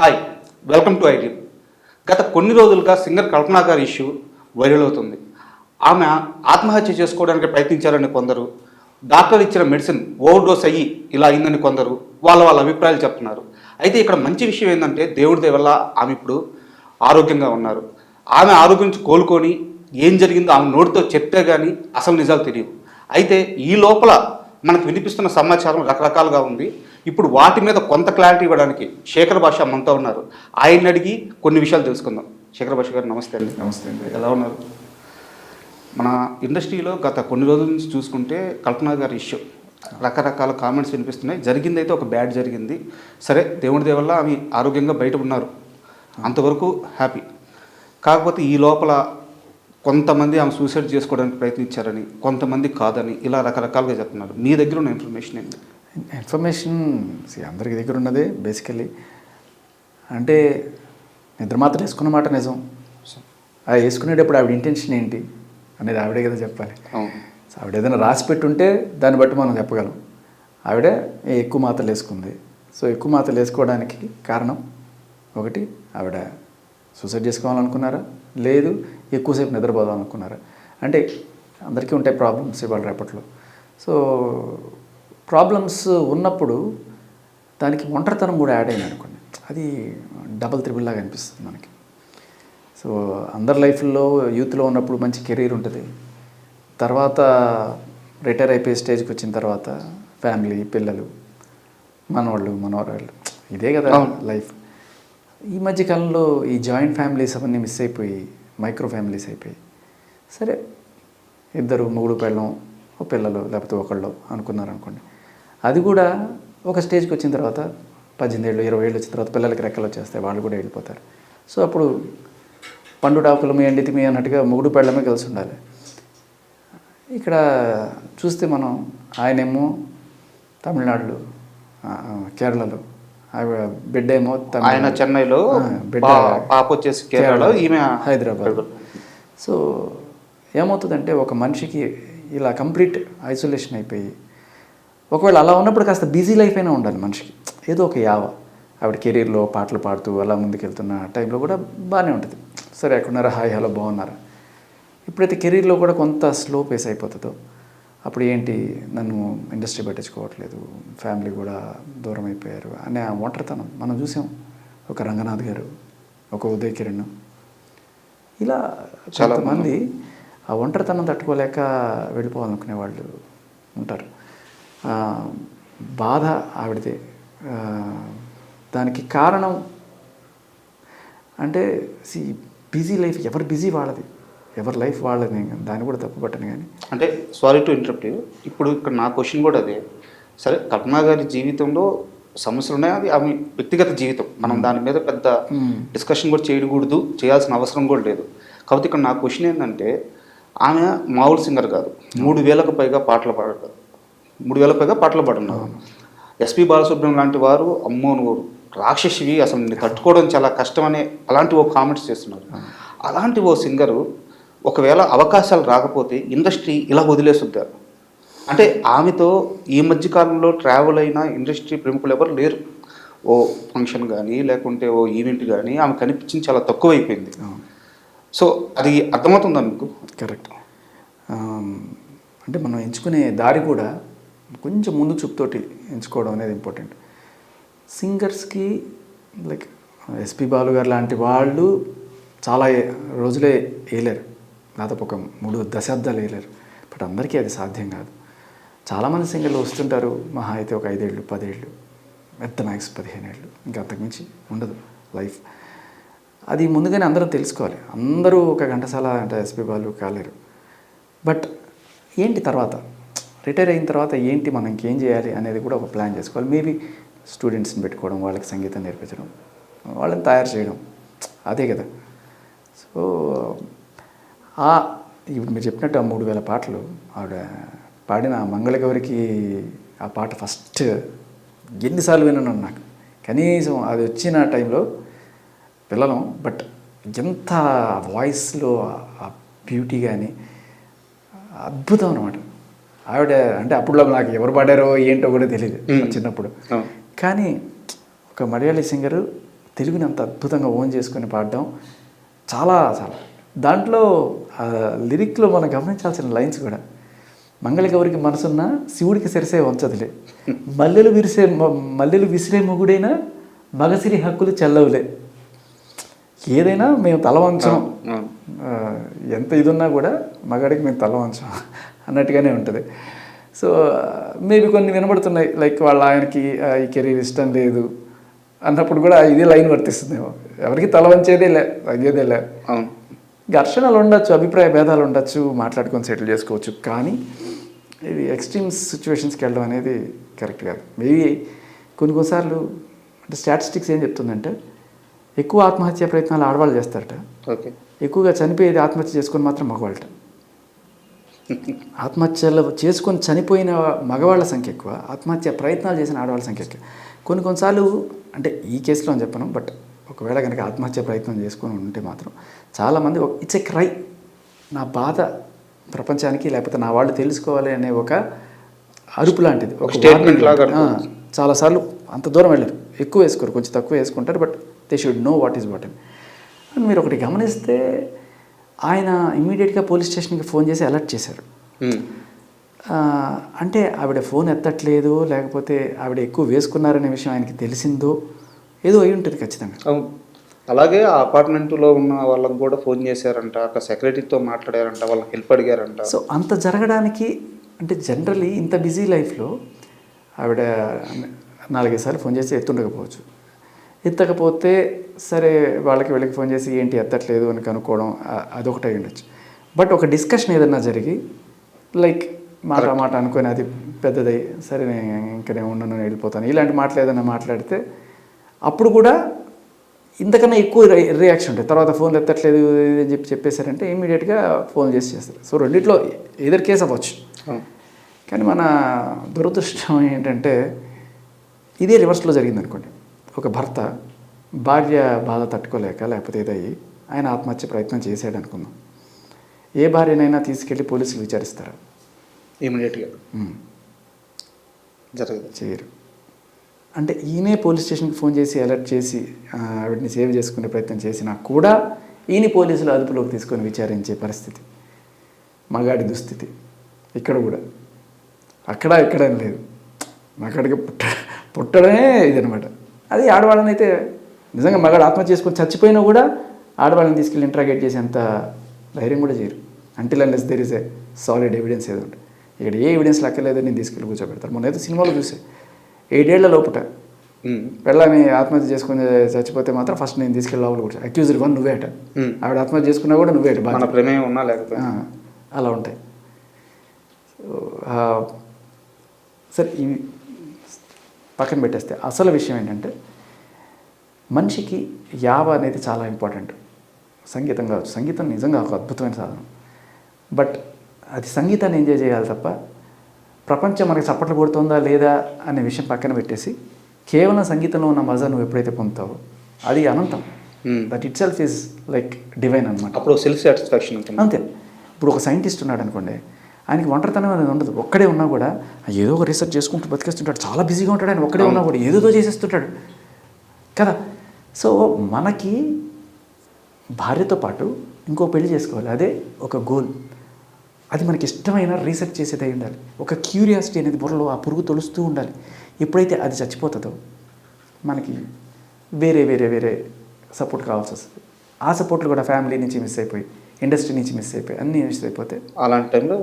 Hi, welcome to IT. గత కొన్ని రోజులుగా సింగర్ కల్పనా గారి ఇష్యూ వైరల్ అవుతుంది. ఆమె ఆత్మహత్య చేసుకోవడానికి ప్రయత్నించారని కొందరు, డాక్టర్ ఇచ్చిన మెడిసిన్ ఓవర్ డోస్ అయ్యి ఇలా అయిందని కొందరు వాళ్ళ అభిప్రాయాలు చెప్తున్నారు. అయితే ఇక్కడ మంచి విషయం ఏంటంటే దేవుడి దయ వల్ల ఆమె ఇప్పుడు ఆరోగ్యంగా ఉన్నారు. ఆమె ఆరోగ్యం నుంచి కోలుకొని ఏం జరిగిందో ఆమె నోటితో చెప్తే కానీ అసలు నిజాలు తెలియవు. అయితే ఈ లోపల మనకు వినిపిస్తున్న సమాచారం రకరకాలుగా ఉంది. ఇప్పుడు వాటి మీద కొంత క్లారిటీ ఇవ్వడానికి శేఖర్ భాష మనతో ఉన్నారు. ఆయన్ని అడిగి కొన్ని విషయాలు తెలుసుకుందాం. శేఖర్ భాష గారు నమస్తే అండి. నమస్తే అండి. ఎలా ఉన్నారు? మన ఇండస్ట్రీలో గత కొన్ని రోజుల నుంచి చూసుకుంటే కల్పనా గారి ఇష్యూ రకరకాల కామెంట్స్ వినిపిస్తున్నాయి. జరిగిందైతే ఒక బ్యాడ్ జరిగింది. సరే, దేవుడి దయ వల్ల ఆమె ఆరోగ్యంగా బయట ఉన్నారు, అంతవరకు హ్యాపీ. కాకపోతే ఈ లోపల కొంతమంది ఆమె సూసైడ్ చేసుకోవడానికి ప్రయత్నించారని, కొంతమంది కాదని, ఇలా రకరకాలుగా చెప్తున్నారు. మీ దగ్గర ఉన్న ఇన్ఫర్మేషన్ ఏంటి? ఇన్ఫర్మేషన్ అందరికి దగ్గర ఉన్నదే బేసికలీ. అంటే నిద్ర మాత్రం వేసుకున్న మాట నిజం. ఆ వేసుకునేటప్పుడు ఆవిడ ఇంటెన్షన్ ఏంటి అనేది ఆవిడే కదా చెప్పాలి. సో ఆవిడ ఏదైనా రాసి పెట్టుంటే దాన్ని బట్టి మనం చెప్పగలం. ఆవిడ ఎక్కువ మాత్రలు వేసుకుంది. సో ఎక్కువ మాత్రలు వేసుకోవడానికి కారణం ఒకటి, ఆవిడ సూసైడ్ చేసుకోవాలనుకున్నారా, లేదు ఎక్కువసేపు నిద్రపోదాం అనుకున్నారా. అంటే అందరికీ ఉంటాయి ప్రాబ్లమ్స్ ఇవాళ రేపట్లో. సో ప్రాబ్లమ్స్ ఉన్నప్పుడు దానికి ఒంటరితనం కూడా యాడ్ అయింది అనుకోండి, అది డబల్ త్రిబుల్ లాగా అనిపిస్తుంది మనకి. సో అందరి లైఫ్లో యూత్లో ఉన్నప్పుడు మంచి కెరీర్ ఉంటుంది. తర్వాత రిటైర్ అయిపోయే స్టేజ్కి వచ్చిన తర్వాత ఫ్యామిలీ, పిల్లలు, మనవాళ్ళు, మనవరాళ్ళు, ఇదే కదా లైఫ్. ఈ మధ్యకాలంలో ఈ జాయింట్ ఫ్యామిలీస్ అవన్నీ మిస్ అయిపోయి మైక్రో ఫ్యామిలీస్ అయిపోయి, సరే ఇద్దరు మొగుడు పెళ్ళం, ఓ పిల్లలు లేకపోతే ఒకళ్ళు అనుకున్నారనుకోండి, అది కూడా ఒక స్టేజ్కి వచ్చిన తర్వాత 18 ఏళ్ళు 20 ఏళ్ళు వచ్చిన తర్వాత పిల్లలకి రెక్కలు వచ్చేస్తాయి, వాళ్ళు కూడా వెళ్ళిపోతారు. సో అప్పుడు పండు డాకులమి ఎండితిమి అన్నట్టుగా మొగుడు పెళ్ళమే కలిసి ఉండాలి. ఇక్కడ చూస్తే మనం ఆయనేమో తమిళనాడులో, కేరళలో, బిడ్డ ఏమో ఆయన చెన్నైలో, బిడ్డ పాప వచ్చేసి కేరళలో, ఈమె హైదరాబాద్. సో ఏమవుతుందంటే ఒక మనిషికి ఇలా కంప్లీట్ ఐసోలేషన్ అయిపోయి, ఒకవేళ అలా ఉన్నప్పుడు కాస్త బిజీ లైఫ్ అయినా ఉండాలి మనిషికి, ఏదో ఒక యావ. ఆవిడ కెరీర్లో పాటలు పాడుతూ అలా ముందుకెళ్తున్న టైంలో కూడా బాగానే ఉంటుంది. సరే ఎక్కడున్నారా, హాయ్ హలో బాగున్నారా. ఇప్పుడైతే కెరీర్లో కూడా కొంత స్లో పేస్ అయిపోతుందో అప్పుడు ఏంటి, నన్ను ఇండస్ట్రీ పట్టించుకోవట్లేదు, ఫ్యామిలీ కూడా దూరం అయిపోయారు అనే ఆ ఒంటరితనం మనం చూసాం. ఒక రంగనాథ్ గారు, ఒక ఉదయ్ కిరణ్, ఇలా చాలామంది ఆ ఒంటరితనం తట్టుకోలేక వెళ్ళిపోవాలనుకునే వాళ్ళు ఉంటారు. బాధ ఆవిడదే. దానికి కారణం అంటే బిజీ లైఫ్, ఎవరు బిజీ వాళ్ళది, ఎవరి లైఫ్ వాళ్ళని, దాన్ని కూడా తప్పు పట్టను. కానీ అంటే సారీ టు ఇంటరప్ట్ యూ, ఇప్పుడు ఇక్కడ నా క్వశ్చన్ కూడా అదే. సరే, కల్పనా గారి జీవితంలో సమస్యలు ఉన్నాయి, అది ఆమె వ్యక్తిగత జీవితం, మనం దాని మీద పెద్ద డిస్కషన్ కూడా చేయకూడదు, చేయాల్సిన అవసరం కూడా లేదు. కాబట్టి ఇక్కడ నా క్వశ్చన్ ఏంటంటే, ఆమె మామూలు సింగర్ కాదు, 3,000కు పైగా పాటలు పాడారు, 3,000 పైగా పాటలు పాడున్నారు. ఎస్పి బాలసుబ్రహ్మణ్యం లాంటి వారు అమ్మో నువ్వు రాక్షసివి, అసలు నేను తట్టుకోవడం చాలా కష్టమనే అలాంటి ఓ కామెంట్స్ చేస్తున్నారు. అలాంటి ఓ సింగరు ఒకవేళ అవకాశాలు రాకపోతే ఇండస్ట్రీ ఇలా వదిలేస్తుంటారు. అంటే ఆమెతో ఈ మధ్యకాలంలో ట్రావెల్ అయిన ఇండస్ట్రీ ప్రముఖులు ఎవరు లేరు. ఓ ఫంక్షన్ కానీ లేకుంటే ఓ ఈవెంట్ కానీ ఆమె కనిపించింది చాలా తక్కువైపోయింది. సో అది అర్థమవుతుందా మీకు? కరెక్ట్. అంటే మనం ఎంచుకునే దారి కూడా కొంచెం ముందు చూపుతోటి ఎంచుకోవడం అనేది ఇంపార్టెంట్. సింగర్స్కి లైక్ ఎస్పి బాలు గారు లాంటి వాళ్ళు చాలా రోజులే వేయలేరు, దాదాపు ఒక 3 దశాబ్దాలు వేయలేరు. బట్ అందరికీ అది సాధ్యం కాదు. చాలామంది సింగర్లు వస్తుంటారు, మహా అయితే ఒక 5 ఏళ్ళు 10 ఏళ్ళు, ఎంత మ్యాక్స్ 15 ఏళ్ళు, ఇంకా అంతకుమించి ఉండదు లైఫ్. అది ముందుగానే అందరూ తెలుసుకోవాలి. అందరూ ఒక ఘంటసాల అంటే ఎస్పి బాలు కాలేరు. బట్ ఏంటి తర్వాత, రిటైర్ అయిన తర్వాత ఏంటి, మనం ఇంకేం చేయాలి అనేది కూడా ఒక ప్లాన్ చేసుకోవాలి. మేబీ స్టూడెంట్స్ని పెట్టుకోవడం, వాళ్ళకి సంగీతం నేర్పించడం, వాళ్ళని తయారు చేయడం, అదే కదా. సో ఇప్పుడు మీరు చెప్పినట్టు ఆ 3,000 పాటలు ఆవిడ పాడిన మంగళగౌరికి, ఆ పాట ఫస్ట్ ఎన్నిసార్లు విన్నాను నాకు, కనీసం అది వచ్చిన టైంలో పిల్లలం. బట్ ఎంత వాయిస్లో ఆ బ్యూటీ కానీ అద్భుతం అన్నమాట. ఆవిడ అంటే అప్పుడు నాకు ఎవరు పాడారో ఏంటో కూడా తెలియదు చిన్నప్పుడు. కానీ ఒక మలయాళీ సింగరు తెలుగుని అంత అద్భుతంగా ఓన్ చేసుకొని పాడడం చాలా చాలా దాంట్లో లిరిక్లో మనం గమనించాల్సిన లైన్స్ కూడా మంగళ గౌరికి మనసున్న శివుడికి సరిసే వంచదులే మల్లెలు విసిరే మొగుడైనా మగసిరి హక్కులు చెల్లవులే. ఏదైనా మేము తల వంచం, ఎంత ఇది ఉన్నా కూడా మగాడికి మేము తల వంచం అన్నట్టుగానే ఉంటుంది. సో మేబీ కొన్ని వినబడుతున్నాయి లైక్ వాళ్ళ ఆయనకి ఈ కెరీర్ ఇష్టం లేదు అన్నప్పుడు కూడా ఇదే లైన్ వర్తిస్తుందేమో. ఎవరికి తల వంచేదేలే, తగ్గేదేలే. ఘర్షణలు ఉండొచ్చు, అభిప్రాయ భేదాలు ఉండొచ్చు, మాట్లాడుకొని సెటిల్ చేసుకోవచ్చు. కానీ ఇది ఎక్స్ట్రీమ్ సిచ్యువేషన్స్కి వెళ్ళడం అనేది కరెక్ట్ కాదు. మేబీ కొన్నిసార్లు అంటే స్టాటిస్టిక్స్ ఏం చెప్తుందంటే ఎక్కువ ఆత్మహత్య ప్రయత్నాలు ఆడవాళ్ళు చేస్తారట, ఎక్కువగా చనిపోయేది ఆత్మహత్య చేసుకొని మాత్రం మగవాళ్ళట. ఆత్మహత్యలు చేసుకొని చనిపోయిన మగవాళ్ళ సంఖ్య ఎక్కువ, ఆత్మహత్య ప్రయత్నాలు చేసిన ఆడవాళ్ళ సంఖ్య ఎక్కువ. కొన్నిసార్లు అంటే ఈ కేసులో అని చెప్పను, బట్ ఒకవేళ కనుక ఆత్మహత్య ప్రయత్నం చేసుకొని ఉంటే మాత్రం చాలామంది ఇట్స్ ఏ క్రై, నా బాధ ప్రపంచానికి లేకపోతే నా వాళ్ళు తెలుసుకోవాలి అనే ఒక అరుపు లాంటిది, ఒక స్టేట్మెంట్ లాగా. చాలాసార్లు అంత దూరం వెళ్ళరు, ఎక్కువ వేసుకోరు, కొంచెం తక్కువ వేసుకుంటారు, but they should know what is what అని మీరు ఒకటి గమనిస్తే ఆయన ఇమ్మీడియట్గా పోలీస్ స్టేషన్కి ఫోన్ చేసి అలర్ట్ చేశారు. అంటే ఆవిడ ఫోన్ ఎత్తట్లేదు, లేకపోతే ఆవిడ ఎక్కువ వేసుకున్నారనే విషయం ఆయనకి తెలిసిందో ఏదో అయి ఉంటుంది ఖచ్చితంగా. అలాగే ఆ అపార్ట్మెంట్లో ఉన్న వాళ్ళకి కూడా ఫోన్ చేశారంట, అక్కడ సెక్రటరీతో మాట్లాడారంట, వాళ్ళకి హెల్ప్ అడిగారంట. సో అంత జరగడానికి అంటే జనరల్లీ ఇంత బిజీ లైఫ్లో ఆవిడ 4-5 సార్లు ఫోన్ చేసి ఎత్తుండకపోవచ్చు. ఎత్తకపోతే సరే వాళ్ళకి వీళ్ళకి ఫోన్ చేసి ఏంటి ఎత్తట్లేదు అని కనుక్కోవడం అదొకటి అయి ఉండొచ్చు. బట్ ఒక డిస్కషన్ ఏదన్నా జరిగి లైక్ మాట అనుకొని అది పెద్దదై సరే ఇంకా నేను ఉండను వెళ్ళిపోతాను ఇలాంటి మాటలు ఏదైనా మాట్లాడితే అప్పుడు కూడా ఇంతకన్నా ఎక్కువ రియాక్షన్ ఉంటుంది. తర్వాత ఫోన్లు ఎత్తట్లేదు అని చెప్పేశారంటే ఇమీడియట్గా ఫోన్ చేస్తారు. సో రెండిట్లో ఏదర్ కేసు అవ్వచ్చు. కానీ మన దురదృష్టం ఏంటంటే ఇదే రివర్స్లో జరిగింది అనుకోండి. ఒక భర్త భార్య బాధ తట్టుకోలేక లేకపోతే ఏదయ్యి ఆయన ఆత్మహత్య ప్రయత్నం చేశాడు అనుకుందాం. ఏ భార్యనైనా తీసుకెళ్ళి పోలీసులు విచారిస్తారా? ఇమీడియట్గా జరగదు, చేయరు. అంటే ఈయనే పోలీస్ స్టేషన్కి ఫోన్ చేసి అలర్ట్ చేసి ఆవిడని సేవ్ చేసుకునే ప్రయత్నం చేసినా కూడా ఈయన పోలీసులు అదుపులోకి తీసుకొని విచారించే పరిస్థితి మగాడి దుస్థితి ఇక్కడ కూడా. అక్కడ ఎక్కడేం లేదు, మగాడికి పుట్టడమే ఇదనమాట. అది ఆడవాళ్ళని అయితే నిజంగా మగాడు ఆత్మహత్య చేసుకొని చచ్చిపోయినా కూడా ఆడవాళ్ళని తీసుకెళ్ళి ఇంట్రాగేట్ చేసేంత ధైర్యం కూడా చేయరు. Until unless there is a solid evidence ఏదో ఉంటుంది. ఇక్కడ ఏ ఎవిడెన్స్ లెక్కలేదు, నేను తీసుకెళ్ళి కూర్చోబెడతారు. మొన్న అయితే సినిమాలో చూసే 7 ఏళ్ల లోపట పెళ్ళని ఆత్మహత్య చేసుకుని చచ్చిపోతే మాత్రం ఫస్ట్ నేను తీసుకెళ్ళి లోపల కూర్చో, అక్యూజ్డ్ 1 నువ్వే అట, ఆవిడ ఆత్మహత్య చేసుకున్నా కూడా నువ్వే అట, మన ప్రమేయం ఉన్నా లేకపోతే అలా ఉంటాయి. సరే ఇవి పక్కన పెట్టేస్తే అసలు విషయం ఏంటంటే మనిషికి యావ అనేది చాలా ఇంపార్టెంట్. సంగీతం కావచ్చు, సంగీతం నిజంగా ఒక అద్భుతమైన సాధనం. బట్ అది సంగీతాన్ని ఎంజాయ్ చేయాలి తప్ప ప్రపంచం మనకి చప్పట్లు కొడుతుందా లేదా అనే విషయం పక్కన పెట్టేసి కేవలం సంగీతంలో ఉన్న మజా నువ్వు ఎప్పుడైతే పొందుతావో అది అనంతం. That it self is like divine అనమాట. అప్పుడు సెల్ఫ్ సాటిస్ఫాక్షన్ ఉంటుంది. అంతే. ఇప్పుడు ఒక సైంటిస్ట్ ఉన్నాడు అనుకోండి, ఆయనకి ఒంటరితనం అనేది ఉండదు. ఒక్కడే ఉన్నా కూడా ఏదో ఒక రీసెర్చ్ చేసుకుంటూ బతికేస్తుంటాడు, చాలా బిజీగా ఉంటాడు. ఆయన ఒక్కడే ఉన్నా కూడా ఏదేదో చేసేస్తుంటాడు కదా. సో మనకి భార్యతో పాటు ఇంకో పెళ్లి చేసుకోవాలి, అదే ఒక గోల్. అది మనకి ఇష్టమైన రీసెర్చ్ చేసేది అయి ఉండాలి. ఒక క్యూరియాసిటీ అనేది బుర్రలో ఆ పురుగు తొలుస్తూ ఉండాలి. ఎప్పుడైతే అది చచ్చిపోతుందో మనకి వేరే వేరే వేరే సపోర్ట్ కావాల్సి వస్తుంది. ఆ సపోర్ట్లు కూడా ఫ్యామిలీ నుంచి మిస్ అయిపోయి, ఇండస్ట్రీ నుంచి మిస్ అయిపోయి, అన్నీ మిస్ అయిపోతే అలాంటి టైంలో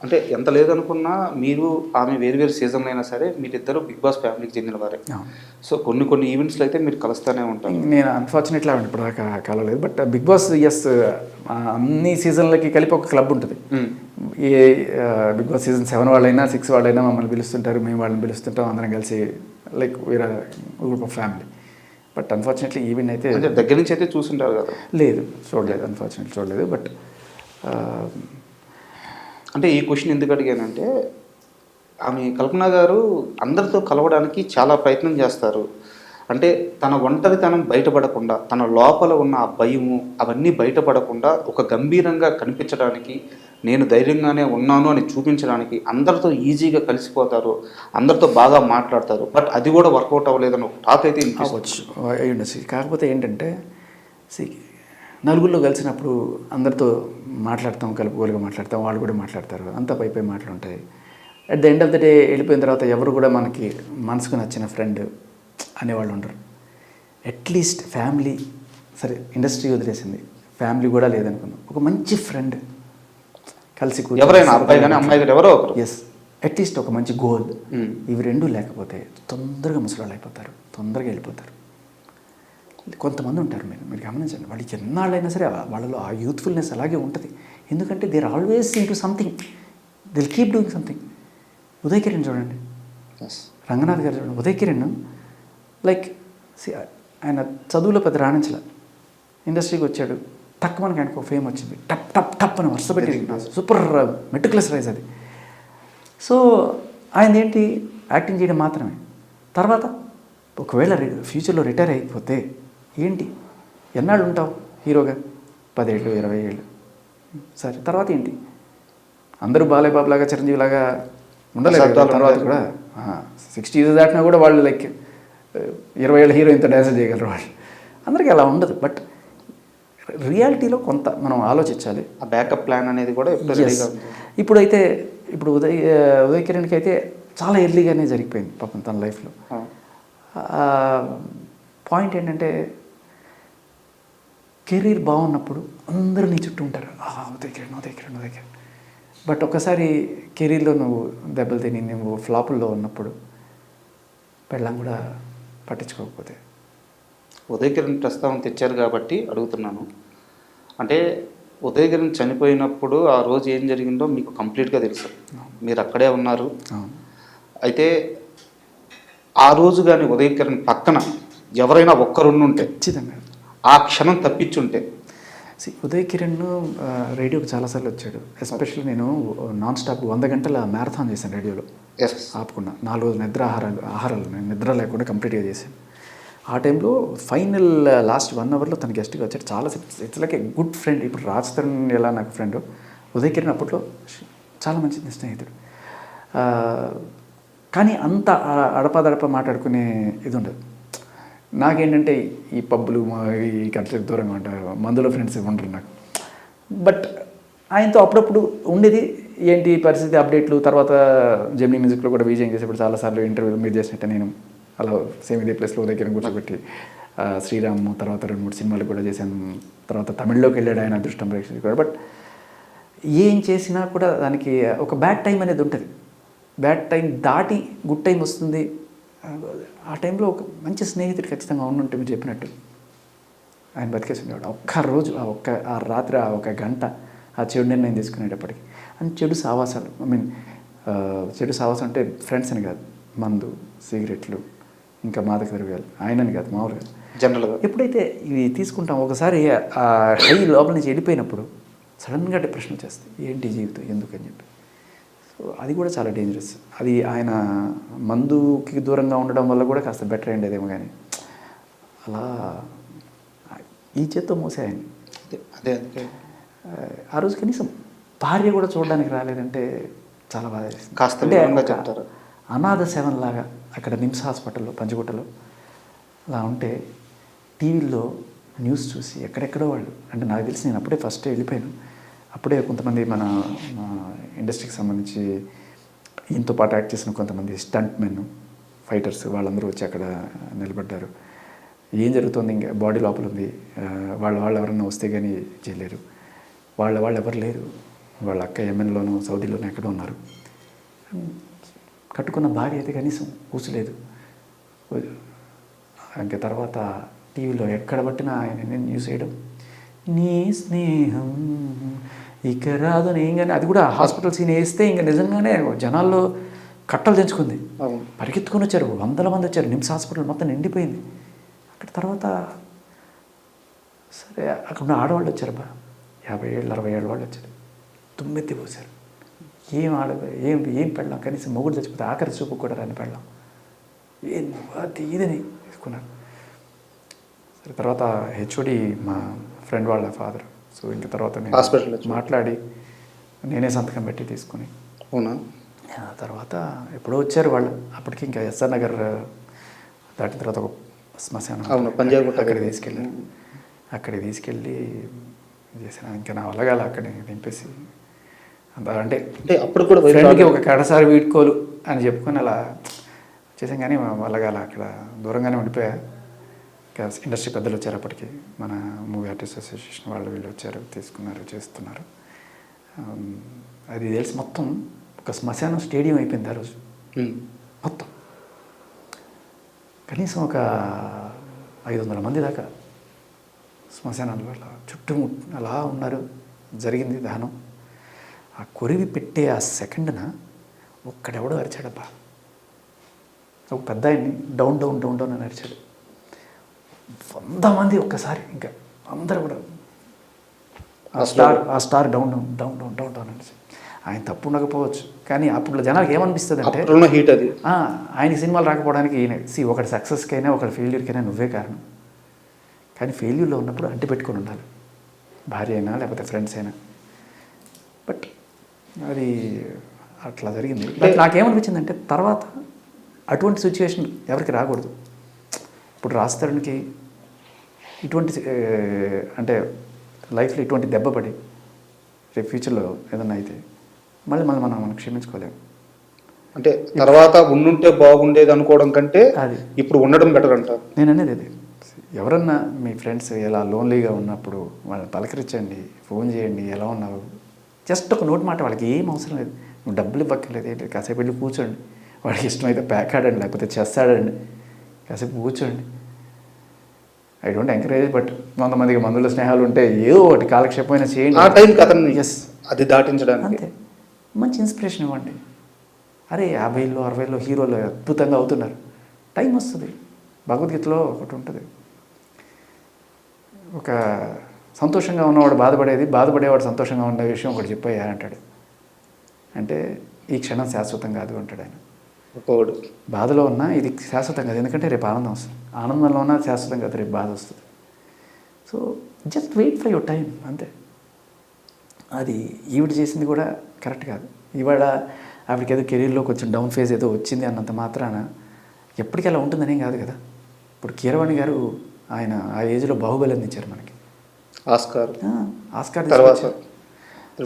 అంటే ఎంత లేదనుకున్నా మీరు ఆమె వేరు వేరు సీజన్లో అయినా సరే మీరిద్దరు బిగ్ బాస్ ఫ్యామిలీకి చెందిన వారే. సో కొన్ని ఈవెంట్స్లో అయితే మీరు కలుస్తూనే ఉంటారు. నేను అన్ఫార్చునేట్లీ ఆవిడ ఇప్పుడు దాకా కలవలేదు. బట్ బిగ్ బాస్ ఎస్ అన్ని సీజన్లకి కలిపి ఒక క్లబ్ ఉంటుంది. ఏ బిగ్ బాస్ సీజన్ 7 వాళ్ళైనా 6 వాళ్ళైనా మమ్మల్ని పిలుస్తుంటారు, మేము వాళ్ళని పిలుస్తుంటాం, అందరం కలిసి like we are group of family. But unfortunately event అయితే దగ్గర నుంచి అయితే చూస్తుంటారు కదా? లేదు, చూడలేదు, అన్ఫార్చునేట్లీ చూడలేదు. బట్ అంటే ఈ క్వశ్చన్ ఎందుకు అడిగానంటే ఆమె కల్పన గారు అందరితో కలవడానికి చాలా ప్రయత్నం చేస్తారు. అంటే తన ఒంటరితనం బయటపడకుండా, తన లోపల ఉన్న ఆ భయము అవన్నీ బయటపడకుండా ఒక గంభీరంగా కనిపించడానికి, నేను ధైర్యంగానే ఉన్నాను అని చూపించడానికి అందరితో ఈజీగా కలిసిపోతారు, అందరితో బాగా మాట్లాడతారు. బట్ అది కూడా వర్కౌట్ అవ్వలేదని ఒక టాక్ అయితే అవ్వచ్చు, అయ్యుండొచ్చు. కాకపోతే ఏంటంటే నలుగురిలో కలిసినప్పుడు అందరితో మాట్లాడతాం, కలుపుకోలుగా మాట్లాడతాం, వాళ్ళు కూడా మాట్లాడతారు, అంతా పై మాటలు ఉంటాయి. At the end of the day వెళ్ళిపోయిన తర్వాత ఎవరు కూడా మనకి మనసుకు నచ్చిన ఫ్రెండ్ అనేవాళ్ళు ఉండరు. అట్లీస్ట్ ఫ్యామిలీ, సరే ఇండస్ట్రీ వదిలేసింది, ఫ్యామిలీ కూడా లేదనుకున్నాం, ఒక మంచి ఫ్రెండ్ కలిసి ఎవరైనా అబ్బాయి కానీ అమ్మాయి కానీ ఎవరో ఒకరు, ఎస్, అట్లీస్ట్ ఒక మంచి గోల్, ఇవి రెండూ లేకపోతే తొందరగా ముసలాళ్ళు అయిపోతారు, తొందరగా వెళ్ళిపోతారు. కొంతమంది ఉంటారు, మీరు గమనించండి, వాళ్ళకి ఎన్నాళ్ళైనా సరే వాళ్ళలో ఆ యూత్ఫుల్నెస్ అలాగే ఉంటుంది. ఎందుకంటే they are always into something, they'll keep doing something. Uday Kiran చూడండి, రంగనాథ్ గారు చూడండి. ఉదయ్ కిరణ్ లైక్ ఆయన చదువులో పెద్ద రాణించలే, ఇండస్ట్రీకి వచ్చాడు, తక్కువ మనకి ఆయనకు ఫేమ్ వచ్చింది, టప్ టప్ టప్ అని వరుస పెట్టి సూపర్ మెటిక్యులస్ రైజ్ అది. సో ఆయన ఏంటి, యాక్టింగ్ చేయడం మాత్రమే. తర్వాత ఒకవేళ ఫ్యూచర్లో రిటైర్ అయిపోతే ఏంటి, ఎన్నాళ్ళు ఉంటావు హీరోగా? 10 ఏళ్ళు 20 ఏళ్ళు, సరే తర్వాత ఏంటి? అందరూ బాలయ్య బాబు లాగా చిరంజీవి లాగా ఉండలేదు. తర్వాత కూడా 60 years దాటినా కూడా వాళ్ళు లైక్ 20 ఏళ్ళ హీరోయిన్తో డ్యాన్స్ చేయగలరు వాళ్ళు. అందరికీ అలా ఉండదు. బట్ రియాలిటీలో కొంత మనం ఆలోచించాలి. ఆ బ్యాకప్ ప్లాన్ అనేది కూడా ఇప్పుడైతే ఇప్పుడు ఉదయ్ కిరణ్కి అయితే చాలా ఎర్లీగానే జరిగిపోయింది పాపం తన లైఫ్లో. పాయింట్ ఏంటంటే కెరీర్ బాగున్నప్పుడు అందరూ నీ చుట్టూ ఉంటారు, ఉదయ్ కిరణ్ ఉదయ్ కిరణ్ ఉదయ్ కిరణ్. బట్ ఒక్కసారి కెరీర్లో నువ్వు దెబ్బలు తిని నువ్వు ఫ్లాపుల్లో ఉన్నప్పుడు పెళ్ళం కూడా పట్టించుకోకపోతే. ఉదయ్ కిరణ్ ప్రస్తావన తెచ్చారు కాబట్టి అడుగుతున్నాను. అంటే ఉదయ్ కిరణ్ చనిపోయినప్పుడు ఆ రోజు ఏం జరిగిందో మీకు కంప్లీట్గా తెలుసు, మీరు అక్కడే ఉన్నారు. అయితే ఆ రోజు కానీ ఉదయ్ కిరణ్ పక్కన ఎవరైనా ఒక్కరుండుంటే, ఖచ్చితంగా ఆ క్షణం తప్పించుంటే. ఉదయ్ కిరణ్ రేడియోకి చాలాసార్లు వచ్చాడు. ఎస్పెషల్లీ నేను నాన్ స్టాప్ 100 గంటల మ్యారథాన్ చేశాను రేడియోలో, ఆపకుండా 4 రోజులు ఆహారాలు నేను నిద్ర లేకుండా కంప్లీట్గా చేశాను. ఆ టైంలో ఫైనల్ లాస్ట్ 1 అవర్లో తన గెస్ట్గా వచ్చాడు. చాలా it's like a good friend. ఇప్పుడు రాజ్ తరుణ్ ఎలా నాకు ఫ్రెండ్, ఉదయ్ కిరణ్ అప్పట్లో చాలా మంచి స్నేహితుడు. కానీ అంత అడపదడప మాట్లాడుకునే ఇది ఉండదు. నాకేంటంటే ఈ పబ్బులు ఈ కట్లకి దూరంగా ఉంటారు, మందులో ఫ్రెండ్స్ ఉండరు నాకు. బట్ ఆయనతో అప్పుడప్పుడు ఉండేది. ఏంటి పరిస్థితి అప్డేట్లు. తర్వాత జెమినీ మ్యూజిక్లో కూడా విజయం చేసేప్పుడు చాలాసార్లు ఇంటర్వ్యూలు మీరు చేసినట్టే నేను అలా సేమ్ ఇదే ప్లేస్లో ఉదయ్ కిరణ్ కూర్చోబెట్టి శ్రీరామ్ తర్వాత 2-3 సినిమాలు కూడా చేశాను. తర్వాత తమిళ్లోకి వెళ్ళాడు ఆయన, అదృష్టం ప్రేక్షకులు కూడా. బట్ ఏం చేసినా కూడా దానికి ఒక బ్యాడ్ టైం అనేది ఉంటుంది. బ్యాడ్ టైం దాటి గుడ్ టైం వస్తుంది. ఆ టైంలో ఒక మంచి స్నేహితుడు ఖచ్చితంగా ఉండుంటే మీరు చెప్పినట్టు ఆయన బతికేసి ఉండేవాడు. ఒక్కరోజు ఆ రాత్రి ఒక గంట ఆ చెడు నిర్ణయం తీసుకునేటప్పటికి. అండ్ చెడు సావాసాలు, చెడు సావాసం అంటే ఫ్రెండ్స్ అని కాదు, మందు సిగరెట్లు ఇంకా మాదక ద్రవ్యాలు, ఆయనని కాదు మామూలుగా జనరల్గా ఎప్పుడైతే ఇవి తీసుకుంటాం ఒకసారి ఆ హై లోపల నుంచి వెళ్ళిపోయినప్పుడు సడన్గా డిప్రెషన్ వచ్చేస్తుంది. ఏంటి జీవితం ఎందుకని చెప్పి. సో అది కూడా చాలా డేంజరస్. అది ఆయన మందుకి దూరంగా ఉండడం వల్ల కూడా కాస్త బెటర్ అయ్యేదేమో. కానీ అలా ఈ చేత్తో మోసే ఆయన. అదే ఆ రోజు కనీసం భార్య కూడా చూడడానికి రాలేదంటే చాలా బాధ వేస్తుంది. కాస్త చెప్తారు. అనాథ సేవన్లాగా అక్కడ నిమ్స్ హాస్పిటల్లో పంచగుట్టలో అలా ఉంటే టీవీల్లో న్యూస్ చూసి ఎక్కడెక్కడో వాళ్ళు, అంటే నాకు తెలిసి నేను అప్పుడే ఫస్ట్ వెళ్ళిపోయాను. అప్పుడే కొంతమంది మన ఇండస్ట్రీకి సంబంధించి ఈయనతో పాటు యాక్ట్ చేసిన కొంతమంది స్టంట్ మెన్, ఫైటర్స్ వాళ్ళందరూ వచ్చి అక్కడ నిలబడ్డారు. ఏం జరుగుతుంది, ఇంకా బాడీ లోపల ఉంది, వాళ్ళు ఎవరన్నా వస్తే కానీ చేయలేరు, వాళ్ళు ఎవరు లేరు, వాళ్ళ అక్క యెమెన్లోనూ సౌదీలోనూ ఎక్కడో ఉన్నారు. కట్టుకున్న భార్య అయితే కనీసం కూర్చోలేదు. ఇంకా తర్వాత టీవీలో ఎక్కడ పట్టినా ఆయన న్యూస్ వేయడం, నీ స్నేహం ఇక రాదు అని. ఏం కానీ అది కూడా హాస్పిటల్ సీన్ వేస్తే ఇంకా నిజంగానే జనాల్లో కట్టలు తెంచుకుంది. పరిగెత్తుకొని వచ్చారు, 100 మంది వచ్చారు. నిమ్స్ హాస్పిటల్ మొత్తం నిండిపోయింది. అక్కడ తర్వాత సరే అక్కడ ఉన్న ఆడవాళ్ళు వచ్చారబ్బా, 50 ఏళ్ళు 60 ఏళ్ళ వాళ్ళు వచ్చారు. తుమ్మెత్తి పోసారు. ఏం పెళ్ళాం, కనీసం మొగుడు చచ్చిపోతే ఆఖరి చూపు కూడా రాని పెళ్ళాం. ఇదని తీసుకున్నారు. సరే తర్వాత హెచ్ఓడి మా ఫ్రెండ్ వాళ్ళ ఫాదర్. సో ఇంక తర్వాత నేను హాస్పిటల్ మాట్లాడి నేనే సంతకం పెట్టి తీసుకుని అవునా? ఆ తర్వాత ఎప్పుడో వచ్చారు వాళ్ళు. అప్పటికి ఇంకా ఎస్ఆర్ నగర్ దాటిన తర్వాత ఒక శ్మశానం అవును, పంజాబ్ గుట్ట అక్కడికి తీసుకెళ్ళారు. అక్కడికి తీసుకెళ్ళి చేశాను. ఇంకా నా వల్ల కాల అక్కడికి దింపేసి అంత అంటే అంటే అప్పుడు కూడా ఫ్రెండ్కి ఒక కడసారి వీడుకోలు అని చెప్పుకొని అలా చేసాం. కానీ మా వల్ల కాల అక్కడ దూరంగానే ఉండిపోయా. ఇంకా ఇండస్ట్రీ పెద్దలు వచ్చారు అప్పటికి, మన మూవీ ఆర్టిస్ట్ అసోసియేషన్ వాళ్ళు వీళ్ళు వచ్చారు, తీసుకున్నారు, చేస్తున్నారు. అది తెలిసి మొత్తం ఒక శ్మశానం స్టేడియం అయిపోయింది ఆ రోజు మొత్తం. కనీసం ఒక 500 మంది దాకా శ్మశానాలు అలా చుట్టూ అలా ఉన్నారు. జరిగింది దహనం. ఆ కొరివి పెట్టే ఆ సెకండ్న ఒక్కడెవడో అరిచాడబ్బా. ఒక పెద్ద ఆయన్ని డౌన్ డౌన్ డౌన్ డౌన్ అని అరిచాడు. 100 మంది ఒక్కసారి ఇంకా అందరూ కూడా ఆ star down down down down down down అని. ఆయన తప్పు ఉండకపోవచ్చు, కానీ అప్పుడు జనాలకు ఏమనిపిస్తుంది అంటే హీట్ అది ఆయనకి సినిమాలు రాకపోవడానికి ఈయన ఒకటి సక్సెస్కి అయినా ఒకటి ఫెయిల్యూర్కైనా నువ్వే కారణం. కానీ ఫెయిల్యూర్లో ఉన్నప్పుడు అంటి పెట్టుకొని ఉండాలి, భార్య అయినా లేకపోతే ఫ్రెండ్స్ అయినా. బట్ అది అట్లా జరిగింది. బట్ నాకేమనిపించిందంటే తర్వాత అటువంటి సిచ్యువేషన్ ఎవరికి రాకూడదు. ఇప్పుడు రాస్తానికి ఇటువంటి అంటే లైఫ్లో ఇటువంటి దెబ్బ పడి రేపు ఫ్యూచర్లో ఏదన్నా అయితే మళ్ళీ మనం క్షమించుకోలేము. అంటే తర్వాత ఉండుంటే బాగుండేది అనుకోవడం కంటే అది ఇప్పుడు ఉండడం బెటర్ అంటారు. నేను అనేది అది. ఎవరన్నా మీ ఫ్రెండ్స్ ఎలా లోన్లీగా ఉన్నప్పుడు వాళ్ళని పలకరించండి, ఫోన్ చేయండి, ఎలా ఉన్నావు, జస్ట్ ఒక నోటి మాట. వాళ్ళకి ఏం అవసరం లేదు, నువ్వు డబ్బులు ఇవ్వక్కర్లేదు, ఏంటి కాసేపు వెళ్ళి కూర్చోండి, వాడికి ఇష్టమైతే ప్యాక్ ఆడండి, లేకపోతే చెస్ ఆడండి, కాసేపు కూర్చోండి. ఐ డోంట్ ఎంకరేజ్, బట్ కొంతమందికి మందుల స్నేహాలు ఉంటే ఏదో ఒకటి కాలక్షేపమైనా చేయండి. ఆ టైంకి అతన్ని ఎస్ అది దాటించడానికి అంతే. మంచి ఇన్స్పిరేషన్ ఇవ్వండి. అరే 50లో 60లో హీరోలు అద్భుతంగా అవుతున్నారు. టైం వస్తుంది. భగవద్గీతలో ఒకటి ఉంటుంది, ఒక సంతోషంగా ఉన్నవాడు బాధపడేవాడు సంతోషంగా ఉన్న విషయం ఒకటి చెప్పయ్యా అంటాడు. అంటే ఈ క్షణం శాశ్వతం కాదు అంటాడు ఆయన. బాధలో ఉన్నా ఇది శాశ్వతం కాదు, ఎందుకంటే రేపు ఆనందం వస్తుంది. ఆనందంలో ఉన్నా శాశ్వతం కాదు, రేపు బాధ వస్తుంది. So just wait for your time అంతే. అది ఈవిడ చేసింది కూడా కరెక్ట్ కాదు. ఇవాళ ఆవిడకి ఏదో కెరీర్లో కొంచెం డౌన్ ఫేజ్ ఏదో వచ్చింది అన్నంత మాత్రాన ఎప్పటికీ అలా ఉంటుందనేం కాదు కదా. ఇప్పుడు కీరవాణి గారు ఆయన ఆ ఏజ్లో బాహుబలి అందించారు మనకి, ఆస్కార్ తర్వాత.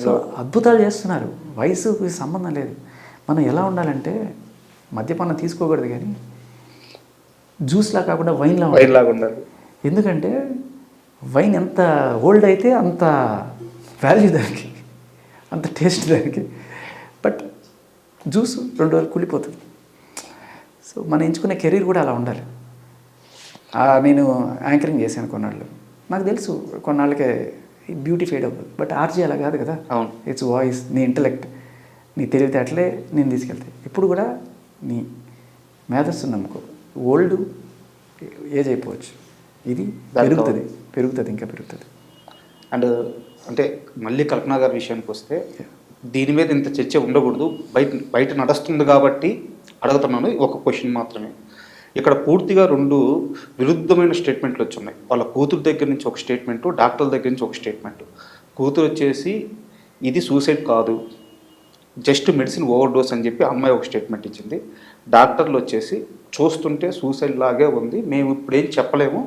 సో అద్భుతాలు చేస్తున్నారు. వయసుకి సంబంధం లేదు. మనం ఎలా ఉండాలంటే మద్యపానం తీసుకోకూడదు, కానీ జ్యూస్లా కాకుండా వైన్లా ఉండాలి. ఎందుకంటే వైన్ ఎంత ఓల్డ్ అయితే అంత వాల్యూ దానికి, అంత టేస్ట్ దానికి. బట్ జ్యూస్ 2 రోజులు కుళ్ళిపోతుంది. సో మనం ఎంచుకునే కెరీర్ కూడా అలా ఉండాలి. నేను యాంకరింగ్ చేశాను కొన్నాళ్ళు, నాకు తెలుసు కొన్నాళ్ళకే బ్యూటీ ఫేడ్ అవ్వదు. బట్ ఆర్జీ అలా కాదు కదా. అవును, ఇట్స్ వాయిస్, నీ ఇంటలెక్ట్, నీ తెలివితేటలే నేను తీసుకెళ్తాయి. ఇప్పుడు కూడా నీ మేధస్సును నమ్ముకో. ఓల్డ్ ఏజ్ అయిపోవచ్చు, ఇది పెరుగుతుంది ఇంకా పెరుగుతుంది. అండ్ అంటే మళ్ళీ కల్పన గారి విషయానికి వస్తే దీని మీద ఇంత చర్చ ఉండకూడదు, బయట నడుస్తుంది కాబట్టి అడుగుతున్నాను. ఒక క్వశ్చన్ మాత్రమే. ఇక్కడ పూర్తిగా 2 విరుద్ధమైన స్టేట్మెంట్లు వచ్చున్నాయి. వాళ్ళ కూతురు దగ్గర నుంచి ఒక స్టేట్మెంటు, డాక్టర్ల దగ్గర నుంచి ఒక స్టేట్మెంటు. కూతురు వచ్చేసి ఇది సూసైడ్ కాదు, జస్ట్ మెడిసిన్ ఓవర్ డోస్ అని చెప్పి అమ్మాయి ఒక స్టేట్మెంట్ ఇచ్చింది. డాక్టర్లు వచ్చేసి చూస్తుంటే సూసైడ్ లాగే ఉంది, మేము ఇప్పుడేం చెప్పలేము,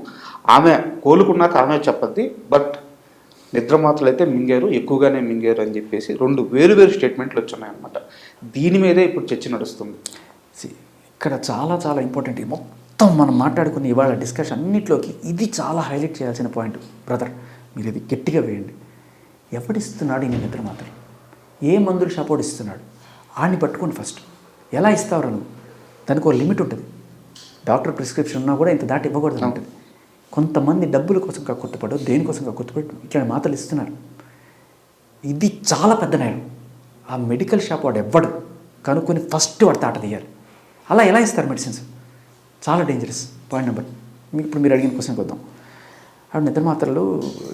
ఆమె కోలుకున్నాక ఆమె చెప్పద్ది, బట్ నిద్ర మాత్రలు అయితే మింగారు, ఎక్కువగానే మింగారు అని చెప్పేసి 2 వేరు స్టేట్మెంట్లు వచ్చున్నాయి అన్నమాట. దీని మీదే ఇప్పుడు చర్చ నడుస్తుంది. ఇక్కడ చాలా చాలా ఇంపార్టెంట్. మొత్తం మనం మాట్లాడుకుని ఇవాళ డిస్కషన్ అన్నింటిలోకి ఇది చాలా హైలైట్ చేయాల్సిన పాయింట్. బ్రదర్, మీరు ఇది గట్టిగా వేయండి. ఎవడిస్తున్నాడు ఈ నిద్ర మాత్రలు? ఏ మందులు షాపోడు ఇస్తున్నాడు? ఆడిని పట్టుకోండి ఫస్ట్. ఎలా ఇస్తావు నువ్వు? దానికి ఒక లిమిట్ ఉంటుంది. డాక్టర్ ప్రిస్క్రిప్షన్ ఉన్నా కూడా ఇంత దాటి ఇవ్వకూడదు ఉంటుంది. కొంతమంది డబ్బుల కోసం కక్కుర్తిపడో దేనికోసం కక్కుర్తిపడి ఇట్లా మాత్రలు ఇస్తున్నారు. ఇది చాలా పెద్ద నేరం. ఆ మెడికల్ షాప్ వాడు ఎవ్వడు కనుక్కొని ఫస్ట్ వాడు తాట తీయాలి. అలా ఎలా ఇస్తారు మెడిసిన్స్? చాలా డేంజరస్. Point number. ఇప్పుడు మీరు అడిగిన క్వశ్చన్కి వద్దాం. ఆవిడ నిద్ర మాత్రలు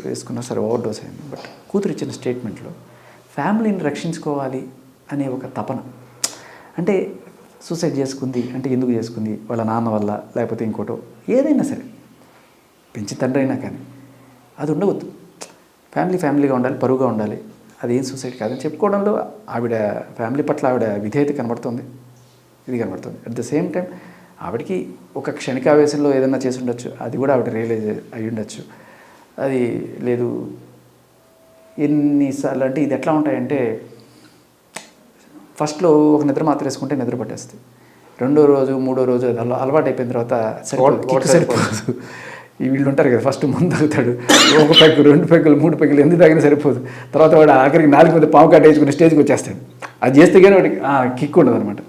వేసుకున్నా సరే, ఓవర్ డోస్ అయింది. బట్ కూతురు ఇచ్చిన స్టేట్మెంట్లో ఫ్యామిలీని రక్షించుకోవాలి అనే ఒక తపన. అంటే సూసైడ్ చేసుకుంది అంటే ఎందుకు చేసుకుంది? వాళ్ళ నాన్న వల్ల, లేకపోతే ఇంకోటో, ఏదైనా సరే పెంచి తండ్రి అయినా కానీ అది ఉండవద్దు. ఫ్యామిలీగా ఉండాలి, పరువుగా ఉండాలి. అది ఏం సొసైటీ కాదని చెప్పుకోవడంలో ఆవిడ ఫ్యామిలీ పట్ల ఆవిడ విధేయత కనబడుతుంది, ఇది కనబడుతుంది. అట్ ద సేమ్ టైం ఆవిడకి ఒక క్షణికావేశంలో ఏదైనా చేసి ఉండొచ్చు, అది కూడా ఆవిడ రియలైజ్ అయ్యి ఉండొచ్చు. అది లేదు ఎన్నిసార్లు అంటే ఇది ఎట్లా ఉంటాయంటే ఫస్ట్లో ఒక నిద్ర మాత్రం వేసుకుంటే నిద్ర పట్టేస్తుంది. రెండో రోజు మూడో రోజు అది అలవాటు అయిపోయిన తర్వాత సరిపోదు. ఈ వీళ్ళు ఉంటారు కదా, ఫస్ట్ ముందు తాగుతాడు, ఒక పెగ్గు 2 పెగ్గులు 3 పెగ్గులు ఎందుకు తాగినా సరిపోదు. తర్వాత వాడు ఆఖరికి 4 మీద పాము కట్టేసుకుని స్టేజ్కి వచ్చేస్తాడు. అది చేస్తే కానీ వాడికి కిక్ ఉండదు అనమాట.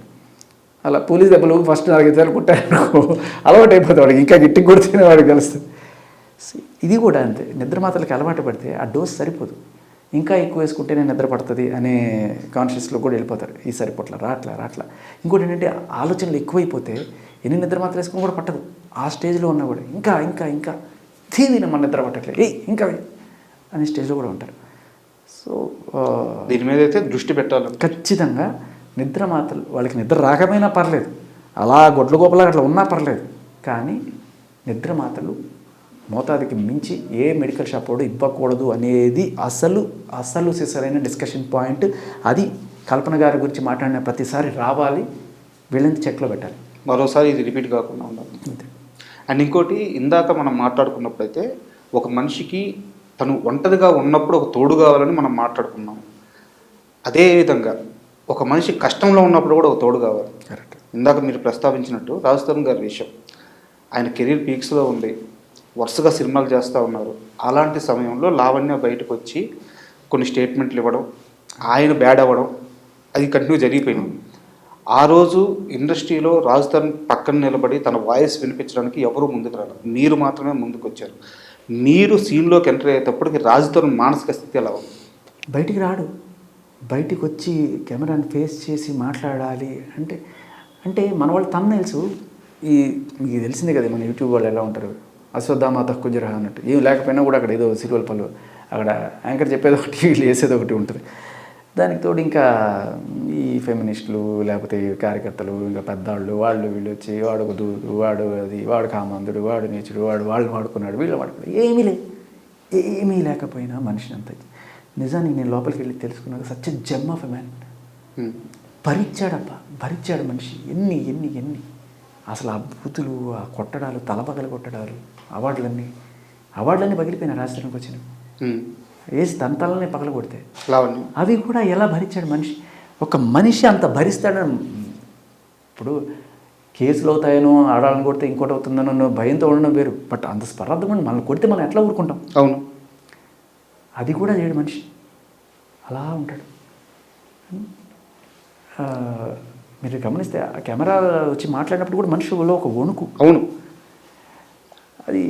అలా పోలీస్ దెబ్బలు ఫస్ట్ 4-5 సార్లు కుట్టారనుకో అలవాటు అయిపోతుంది వాడికి, ఇంకా గట్టికి కొడితేనే వాడికి తెలుస్తుంది. ఇది కూడా అంతే, నిద్ర మాత్రలకి అలవాటు పడితే ఆ డోస్ సరిపోదు, ఇంకా ఎక్కువ వేసుకుంటేనే నిద్ర పడుతుంది అనే కాన్షియస్లో కూడా వెళ్ళిపోతారు. ఈ సరిపోట్ల రాట్లా. ఇంకోటి ఏంటంటే ఆలోచనలు ఎక్కువైపోతే ఎన్ని నిద్ర మాత్రం వేసుకుని కూడా పట్టదు. ఆ స్టేజ్లో ఉన్నా కూడా ఇంకా తీరిన మన నిద్ర పట్టట్లేదు, ఇంకా అనే స్టేజ్లో కూడా ఉంటారు. సో దీని మీద అయితే దృష్టి పెట్టాలి ఖచ్చితంగా. నిద్ర మాత్రలు వాళ్ళకి నిద్ర రాకపోయినా పర్లేదు, అలా గొడ్ల గోపలా అట్లా ఉన్నా పర్లేదు, కానీ నిద్ర మాత్రలు మోతాదుకి మించి ఏ మెడికల్ షాప్ వాడు ఇవ్వకూడదు అనేది అసలు సిసరైన డిస్కషన్ పాయింట్. అది కల్పన గారి గురించి మాట్లాడిన ప్రతిసారి రావాలి, వీళ్ళని చెక్లో పెట్టాలి, మరోసారి ఇది రిపీట్ కాకుండా ఉండాలి అంతే. అండ్ ఇంకోటి, ఇందాక మనం మాట్లాడుకున్నప్పుడైతే ఒక మనిషికి తను ఒంటరిగా ఉన్నప్పుడు ఒక తోడు కావాలని మనం మాట్లాడుకున్నాం. అదేవిధంగా ఒక మనిషి కష్టంలో ఉన్నప్పుడు కూడా ఒక తోడు కావాలి. కరెక్ట్. ఇందాక మీరు ప్రస్తావించినట్టు రాజ్ తరుణ్ గారి విషయం, ఆయన కెరీర్ పీక్స్లో ఉండి వరుసగా సినిమాలు చేస్తూ ఉన్నారు. అలాంటి సమయంలో లావణ్య బయటకు వచ్చి కొన్ని స్టేట్మెంట్లు ఇవ్వడం, ఆయన బ్యాడ్ అవ్వడం, అది కంటిన్యూ జరిగిపోయింది. ఆ రోజు ఇండస్ట్రీలో రాజ్ తరుణ్ పక్కన నిలబడి తన వాయిస్ వినిపించడానికి ఎవరూ ముందుకు రాలేదు, మీరు మాత్రమే ముందుకు వచ్చారు. మీరు సీన్లోకి ఎంటర్ అయ్యేటప్పటికి రాజ్ తరుణ్ మానసిక స్థితి ఎలా ఉంది? బయటికి రాడు, బయటికి వచ్చి కెమెరాని ఫేస్ చేసి మాట్లాడాలి అంటే మన వాళ్ళు తను తెలుసు. మీకు తెలిసిందే కదా, మన యూట్యూబ్ వాళ్ళు ఎలా ఉంటారు, అశ్వత్థామ తక్కుజరహ అన్నట్టు. ఏం లేకపోయినా కూడా అక్కడ ఏదో సిల్వల్ పళ్ళు, అక్కడ యాంకర్ చెప్పేది ఒకటి, వీళ్ళు వేసేది ఒకటి ఉంటుంది. దానికి తోడు ఇంకా ఈ ఫెమినిస్టులు లేకపోతే కార్యకర్తలు, ఇంకా పెద్దవాళ్ళు, వాళ్ళు వీళ్ళు వచ్చి వాడు ఒక దూడు, వాడు అది, వాడు కామందుడు, వాడు నీచుడు, వాళ్ళు వాడుకున్నాడు, వీళ్ళు వాడుకున్నాడు. ఏమీ లేకపోయినా మనిషిని అంత నిజానికి నేను లోపలికి వెళ్ళి తెలుసుకున్నాక such gem of a man. భరించాడు మనిషి. ఎన్ని అసలు ఆ బూతులు, ఆ కొట్టడాలు, తలపగలు కొట్టడాలు, అవార్డులన్నీ పగిలిపోయినా రాజధానికి వచ్చినవి. వేసి దంతాలనే పగల కొడితే అవి కూడా ఎలా భరించాడు మనిషి. ఒక మనిషి అంత భరిస్తాడని, ఇప్పుడు కేసులు అవుతాయనో, ఆడాలని కొడితే ఇంకోటి అవుతుందనో భయంతో ఉండడం వేరు. బట్ అంత స్పర్ధం మనల్ని కొడితే మనం ఎట్లా ఊరుకుంటాం? అవును, అది కూడా చేయడు మనిషి, అలా ఉంటాడు. మీరు గమనిస్తే ఆ కెమెరా వచ్చి మాట్లాడినప్పుడు కూడా మనిషిలో ఒక వణుకు. అవును, అది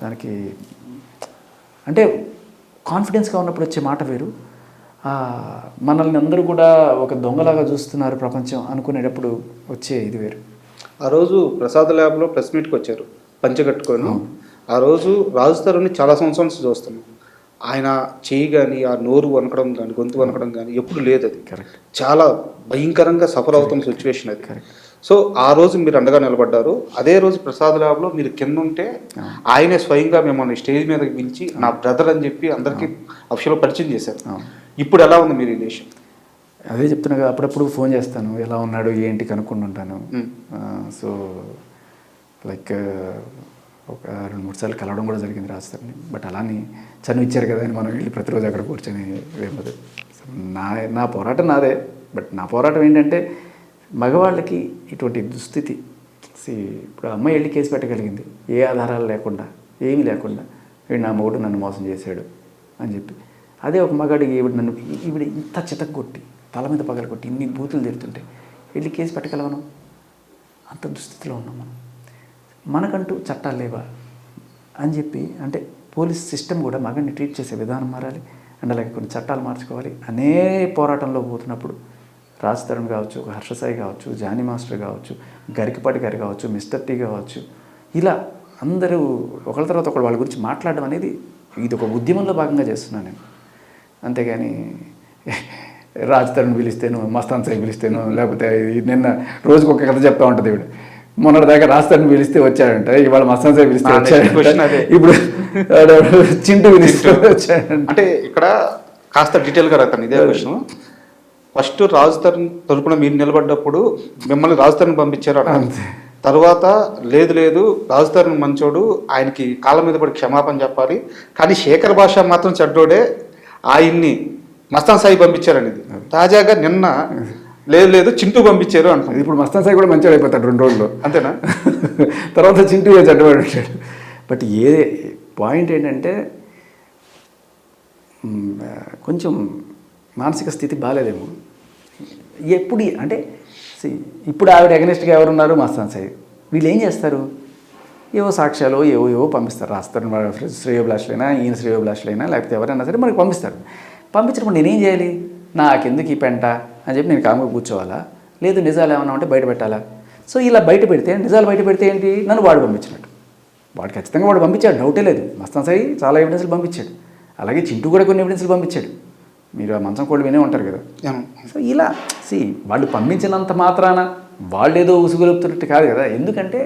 దానికి అంటే కాన్ఫిడెన్స్గా ఉన్నప్పుడు వచ్చే మాట వేరు. మనల్ని అందరూ కూడా ఒక దొంగలాగా చూస్తున్నారు ప్రపంచం అనుకునేటప్పుడు వచ్చే ఇది వేరు. ఆ రోజు ప్రసాద్ ల్యాబ్లో ప్రెస్ మీట్కి వచ్చారు పంచగట్టుకొని. ఆ రోజు రాజ్ తరుణ్ని చాలా సంవత్సరాల నుంచి చూస్తున్నాం. ఆయన చేయి కానీ, ఆ నోరు వనకడం కానీ, గొంతు వనకడం కానీ ఎప్పుడు లేదు. అది చాలా భయంకరంగా సఫర్ అవుతున్న సిచ్యువేషన్ అది. సో ఆ రోజు మీరు అండగా నిలబడ్డారు. అదే రోజు ప్రసాద్ ల్యాబ్లో మీరు కింద ఉంటే ఆయనే స్వయంగా మిమ్మల్ని స్టేజ్ మీదకి పిలిచి నా బ్రదర్ అని చెప్పి అందరికీ అఫీషియల్గా పరిచయం చేశారు. ఇప్పుడు ఎలా ఉంది మీ రిలేషన్? అదే చెప్తున్నా కదా, అప్పుడప్పుడు ఫోన్ చేస్తాను, ఎలా ఉన్నాడు ఏంటి కనుక్కొని ఉంటాను. సో లైక్ ఒక 2-3 సార్లు కలవడం కూడా జరిగింది రాజధాని. బట్ అలానే చనువు ఇచ్చారు కదా అని మనం వెళ్ళి ప్రతిరోజు అక్కడ కూర్చొని వేయదు. నా పోరాటం నాదే. బట్ నా పోరాటం ఏంటంటే మగవాళ్ళకి ఇటువంటి దుస్థితి. ఇప్పుడు అమ్మాయి వెళ్ళి కేసు పెట్టగలిగింది ఏ ఆధారాలు లేకుండా, ఏమీ లేకుండా, వీడు నా మొగుడు నన్ను మోసం చేశాడు అని చెప్పి. అదే ఒక మగాడికి ఈవిడ ఇంత చితక్కొట్టి, తల మీద పగలగొట్టి, ఇన్ని బూతులు తిడుతుంటే వెళ్ళి కేసు పెట్టగలవను? అంత దుస్థితిలో ఉన్నాం మనం. మనకంటూ చట్టాలు లేవా అని చెప్పి, అంటే పోలీస్ సిస్టమ్ కూడా మగడిని ట్రీట్ చేసే విధానం మారాలి. అండ్ అలాగే కొన్ని చట్టాలు మార్చుకోవాలి అనే పోరాటంలో పోతున్నప్పుడు రాజ్ తరుణ్ కావచ్చు, హర్షసాయి కావచ్చు, జానీ మాస్టర్ కావచ్చు, గరికపాటి గారు కావచ్చు, మిస్టర్ టీ కావచ్చు, ఇలా అందరూ ఒకళ్ళ తర్వాత ఒకళ్ళు వాళ్ళ గురించి మాట్లాడడం అనేది ఇది ఒక ఉద్యమంలో భాగంగా చేస్తున్నాను నేను. అంతేగాని రాజ్ తరుణ్ పిలిస్తేనో, మస్తాన్ సాయి పిలిస్తేనో, లేకపోతే నిన్న రోజుకొక కథ చెప్తా ఉంటుంది ఇవిడ, మొన్నటిదాకా రాస్తాను పిలిస్తే వచ్చాడంట, ఇవాళ మస్తాన్ సాయి పిలిస్తే నా next question అదే. వచ్చాడంట, ఇప్పుడు చింటూ పిలిస్తే వచ్చాడంట. అంటే ఇక్కడ కాస్త డీటెయిల్గా రాస్తాను ఇదే క్వశ్చన్. ఫస్ట్ రాజు తరపున మీరు నిలబడ్డప్పుడు మిమ్మల్ని రాజు పంపించారు అట. అంతే. తర్వాత లేదు రాజు మంచోడు, ఆయనకి కాళ్ళ మీద పడి క్షమాపణ చెప్పాలి, కానీ శేఖర్ భాష మాత్రం చెడ్డోడే, ఆయన్ని మస్తాన్ సాయి పంపించారనేది. తాజాగా నిన్న లేదు చింటూ పంపించారు అంటున్నారు. ఇప్పుడు మస్తాన్ సాయి కూడా మంచిగా అయిపోతాడు 2 రోజుల్లో, అంతేనా? తర్వాత చింటూ చెడ్డవాడు ఉంటాడు. బట్ పాయింట్ ఏంటంటే కొంచెం మానసిక స్థితి బాగాలేదేమో ఎప్పుడు. అంటే ఇప్పుడు ఆవిడ అగనెస్ట్గా ఎవరున్నారు? మస్తాన్ సాయి. వీళ్ళు ఏం చేస్తారు? ఏవో సాక్ష్యాలు ఏవో పంపిస్తారు, రాస్తారు. శ్రేయోభిలాషులైనా, ఈయన శ్రేయోభిలాషులైనా, లేకపోతే ఎవరైనా సరే మనకి పంపిస్తారు. పంపించినప్పుడు నేనేం చేయాలి? నాకెందుకు ఈ పెంట అని చెప్పి నేను కాముగా కూర్చోవాలా? లేదు నిజాలు ఏమన్నా ఉంటే బయట పెట్టాలా? సో ఇలా బయట పెడితే, నిజాలు బయట పెడితే ఏంటి? నన్ను వాడు పంపించినట్టు. వాడు ఖచ్చితంగా వాడు పంపించాడు, డౌటే లేదు. మస్తాన్ సాయి చాలా ఎవిడెన్స్లు పంపించాడు, అలాగే చింటూ కూడా కొన్ని ఎవిడెన్స్లు పంపించాడు. మీరు ఆ మంచం కోళ్ళు వినే ఉంటారు కదా. సో ఇలా వాళ్ళు పంపించినంత మాత్రాన వాళ్ళు ఏదో ఉసుగొలుపుతున్నట్టు కాదు కదా. ఎందుకంటే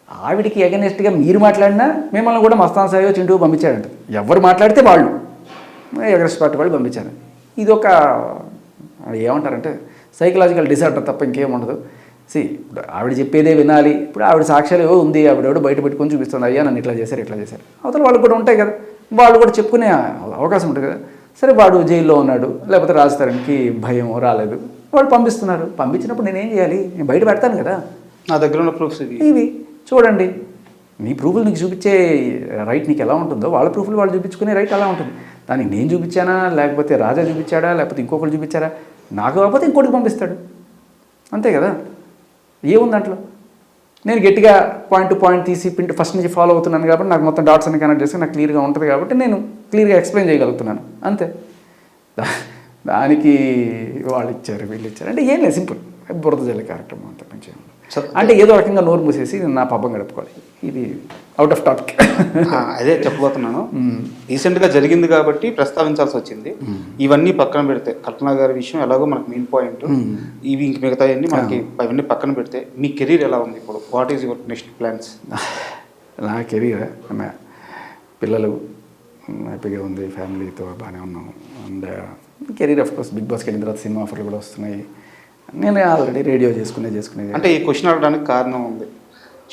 ఆవిడికి అగెనెస్ట్గా మీరు మాట్లాడినా మిమ్మల్ని కూడా మస్తాన్ సాయో చింటూ పంపించాడంట. ఎవరు మాట్లాడితే వాళ్ళు ఎగరెస్ట్ పార్టీ వాళ్ళు పంపించారు. ఇది ఒక ఏమంటారంటే సైకలాజికల్ డిసార్డర్ తప్ప ఇంకేం ఉండదు. ఇప్పుడు ఆవిడ చెప్పేదే వినాలి. ఇప్పుడు ఆవిడ సాక్ష్యాలు ఏవో ఉంది, ఆవిడ బయట పెట్టుకొని చూపిస్తుంది, అయ్యా నన్ను ఇట్లా చేశారు అవతల వాళ్ళు కూడా ఉంటాయి కదా, వాళ్ళు కూడా చెప్పుకునే అవకాశం ఉంటుంది కదా. సరే వాడు జైల్లో ఉన్నాడు, లేకపోతే రాజధానికి భయం రాలేదు, వాళ్ళు పంపిస్తున్నారు. పంపించినప్పుడు నేనేం చేయాలి? నేను బయట పెడతాను కదా. నా దగ్గర ఉన్న ప్రూఫ్స్ ఇవి చూడండి. నీ ప్రూఫ్లు నీకు చూపించే రైట్ నీకు ఎలా ఉంటుందో, వాళ్ళ ప్రూఫ్లు వాళ్ళు చూపించుకునే రైట్ అలా ఉంటుంది. దానికి నేను చూపించానా, లేకపోతే రాజా చూపించాడా, లేకపోతే ఇంకొకరు చూపించారా? నాకు కాకపోతే ఇంకోటికి పంపిస్తాడు, అంతే కదా. ఏముంది దాంట్లో? నేను గట్టిగా పాయింట్ టు పాయింట్ తీసి ఫస్ట్ నుంచి ఫాలో అవుతున్నాను కాబట్టి నాకు మొత్తం డాట్స్ అన్ని కనెక్ట్ చేసి నాకు క్లియర్గా ఉంటుంది కాబట్టి నేను క్లియర్గా ఎక్స్ప్లెయిన్ చేయగలుగుతున్నాను, అంతే. దానికి వాళ్ళు ఇచ్చారు, వీళ్ళు ఇచ్చారు అంటే ఏం లేదు, సింపుల్ బురద జల్లి కార్యక్రమం అంత మంచిగా. అంటే ఏదో రకంగా నోరు మూసేసి నా పబ్బం గడుపుకోవాలి. ఇది అవుట్ ఆఫ్ టాపిక్. అదే చెప్పబోతున్నాను. రీసెంట్గా జరిగింది కాబట్టి ప్రస్తావించాల్సి వచ్చింది. ఇవన్నీ పక్కన పెడితే కల్పన గారి విషయం ఎలాగో మనకు మెయిన్ పాయింట్, ఇవి ఇంక మిగతాయన్నీ మనకి అవన్నీ పక్కన పెడితే మీ కెరీర్ ఎలా ఉంది ఇప్పుడు? What is your next plans? నా కెరీర్ పిల్లలు హ్యాపీగా ఉంది, ఫ్యామిలీతో బాగానే ఉన్నాము. And career of course big బాస్కి వెళ్ళిన తర్వాత సినిమా ఆఫర్లు కూడా వస్తున్నాయి. నేను ఆల్రెడీ రేడియో చేసుకునేది. అంటే ఈ క్వశ్చన్ అడగడానికి కారణం ఉంది.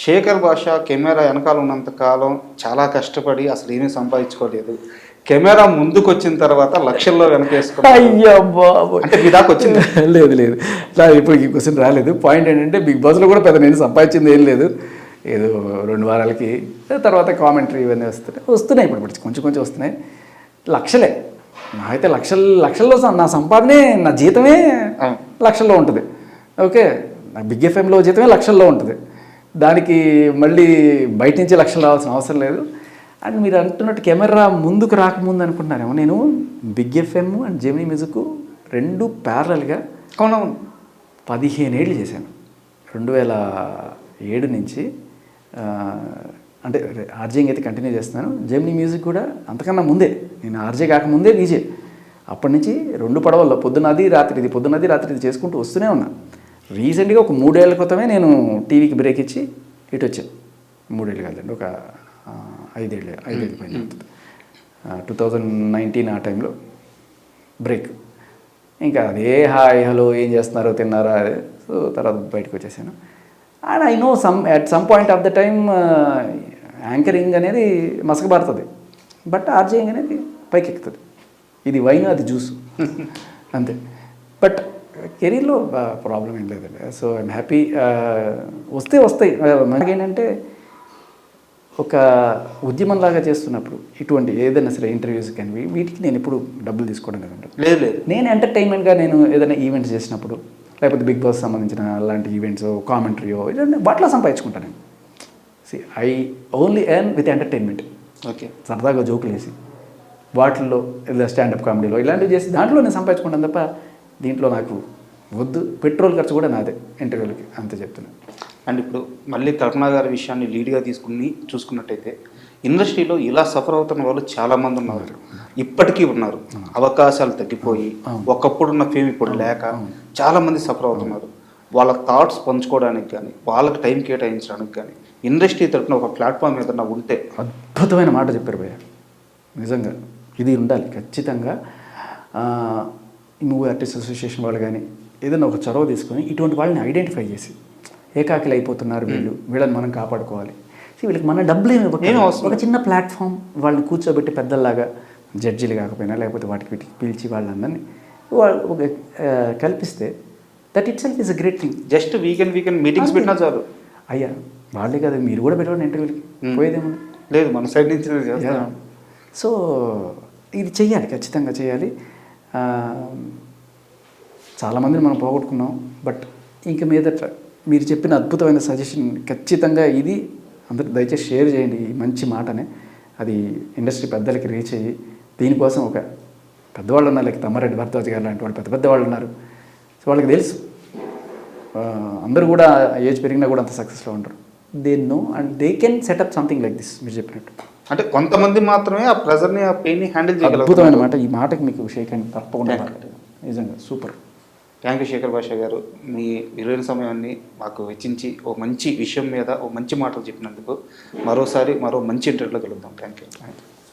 శేఖర్ భాష కెమెరా వెనకాల ఉన్నంత కాలం చాలా కష్టపడి అసలు ఏమీ సంపాదించుకోలేదు. కెమెరా ముందుకు వచ్చిన తర్వాత లక్షల్లో వెనకేసుకున్నాను. అయ్యో బాబు, అంటే మీ దాకా వచ్చింది? లేదు సార్, ఇప్పుడు ఈ క్వశ్చన్ రాలేదు. పాయింట్ ఏంటంటే బిగ్ బాస్లో కూడా పెద్ద నేను సంపాదించింది ఏం లేదు. ఏదో 2 వారాలకి తర్వాత కామెంటరీ ఇవన్నీ వస్తున్నాయి. ఇప్పుడు కొంచెం వస్తున్నాయి. లక్షలే, నాకైతే లక్షల్లో నా సంపాదనే, నా జీతమే లక్షల్లో ఉంటుంది. ఓకే, నా బిగ్ ఎఫ్ఎంలో జీతమే లక్షల్లో ఉంటుంది. దానికి మళ్ళీ బయట నుంచి లక్షలు రావాల్సిన అవసరం లేదు. అండ్ మీరు అంటున్నట్టు కెమెరా ముందుకు రాకముందు అనుకుంటున్నారేమో, నేను big FM and Gemini music 2 ప్యారలల్గా 15 ఏళ్ళు చేశాను. 2007 నుంచి అంటే ఆర్జేయింగ్ అయితే కంటిన్యూ చేస్తున్నాను. జెమినీ మ్యూజిక్ కూడా అంతకన్నా ముందే, నేను ఆర్జే కాకముందే డీజే. అప్పటి నుంచి 2 పడవల్లో పొద్దున్నది రాత్రి ఇది చేసుకుంటూ వస్తూనే ఉన్నా. రీసెంట్గా ఒక 3 ఏళ్ల క్రితమే నేను టీవీకి బ్రేక్ ఇచ్చి ఇటు వచ్చాను. 3 ఏళ్ళు కాదండి, ఒక 5 ఏళ్ళు పైన. 2019 ఆ టైంలో బ్రేక్. ఇంకా అదే హాయ్ హలో ఏం చేస్తున్నారో తిన్నారా, సో తర్వాత బయటకు వచ్చేసాను. And I know at some point of the time anchoring అనేది మసకబారుతుంది, బట్ ఆర్జేయింగ్ అనేది పైకి ఎక్కుతుంది. ఇది వైన్, అది జ్యూస్, అంతే. బట్ కెరీర్లో ప్రాబ్లం ఏం లేదండి. So I'm happy. వస్తాయి. మనకేంటంటే ఒక ఉద్యమంలాగా చేస్తున్నప్పుడు ఇటువంటి ఏదైనా సరే ఇంటర్వ్యూస్ కానీ వీటికి నేను ఎప్పుడు డబ్బులు తీసుకోవడం కదండి. లేదు నేను ఎంటర్టైన్మెంట్గా నేను ఏదైనా ఈవెంట్స్ చేసినప్పుడు, లేకపోతే బిగ్ బాస్ సంబంధించిన అలాంటి ఈవెంట్స్, కామెంటరీయో వాటిలో సంపాదించుకుంటాను నేను. I only earn with entertainment. Okay, సరదాగా జోకులు వేసి వాటిల్లో లేదా స్టాండప్ కామెడీలో ఇలాంటివి చేసి దాంట్లో నేను సంపాదించుకుంటాను తప్ప దీంట్లో నాకు వద్దు. పెట్రోల్ ఖర్చు కూడా నాదే ఇంటర్వ్యూలకి, అంతే చెప్తున్నాను. అండ్ ఇప్పుడు మళ్ళీ కల్పన గారి విషయాన్ని లీడ్గా చూసుకున్నట్టయితే ఇండస్ట్రీలో ఇలా సఫర్ అవుతున్న వాళ్ళు చాలామంది ఉన్నారు, ఇప్పటికీ ఉన్నారు. అవకాశాలు తగ్గిపోయి ఒకప్పుడున్న ఫేమ్ ఇప్పుడు లేక చాలామంది సఫర్ అవుతున్నారు. వాళ్ళ థాట్స్ పంచుకోవడానికి కానీ వాళ్ళకి టైం కేటాయించడానికి కానీ ఇండస్ట్రీ తరపున ఒక ప్లాట్ఫామ్ ఏదైనా ఉంటే. అద్భుతమైన మాట చెప్పారు భయ్య, నిజంగా ఇది ఉండాలి ఖచ్చితంగా. ఈ మూవీ ఆర్టిస్ట్ అసోసియేషన్ వాళ్ళు కానీ ఏదైనా ఒక చొరవ తీసుకొని ఇటువంటి వాళ్ళని ఐడెంటిఫై చేసి ఏకాకిలు అయిపోతున్నారు వీళ్ళు, వీళ్ళని మనం కాపాడుకోవాలి. వీళ్ళకి మన డబ్బులు ఏమి ఇవ్వకపోతే ఒక చిన్న ప్లాట్ఫామ్ వాళ్ళని కూర్చోబెట్టి పెద్దల్లాగా జడ్జీలు కాకపోయినా లేకపోతే వాటికి వీటికి పిలిచి వాళ్ళందరినీ వాళ్ళు ఒక కల్పిస్తే that it self is a great thing. Just weekend meetings పెట్టినా చాలు. అయ్యా వాళ్ళే కదా, మీరు కూడా పెట్టండి ఇంటర్వ్యూలకి, పోయేదేముంది లేదు మన సైడ్ నుంచి. సో ఇది చెయ్యాలి, ఖచ్చితంగా చేయాలి. చాలామందిని మనం పోగొట్టుకున్నాం, బట్ ఇంక మీదట మీరు చెప్పిన అద్భుతమైన సజెషన్ ఖచ్చితంగా ఇది అందరూ దయచేసి షేర్ చేయండి. ఈ మంచి మాటనే అది ఇండస్ట్రీ పెద్దలకి రీచ్ అయ్యి దీనికోసం ఒక పెద్దవాళ్ళు ఉన్నారు, లైక్ తమ్మారెడ్డి భరద్వాజ్ గారు లాంటి వాళ్ళు పెద్ద వాళ్ళు ఉన్నారు. సో వాళ్ళకి తెలుసు అందరూ కూడా ఏజ్ పెరిగినా కూడా అంత సక్సెస్లో ఉంటారు. They know and they can setup something like this. మీరు చెప్పినట్టు అంటే కొంతమంది మాత్రమే ఆ ప్రెజర్ని ఆ పెయిన్ని హ్యాండిల్ చేయగలరు. అద్భుతమైన మాట, ఈ మాటకి మీకు షేక్ అండ్ తప్పకుండా నిజంగా సూపర్. థ్యాంక్ యూ శేఖర్ భాష గారు, మీ విలువైన సమయాన్ని మాకు వెచ్చించి ఓ మంచి విషయం మీద ఓ మంచి మాటలు చెప్పినందుకు. మరో మంచి ఇంటర్వ్యూలో కలుద్దాం. Thank you.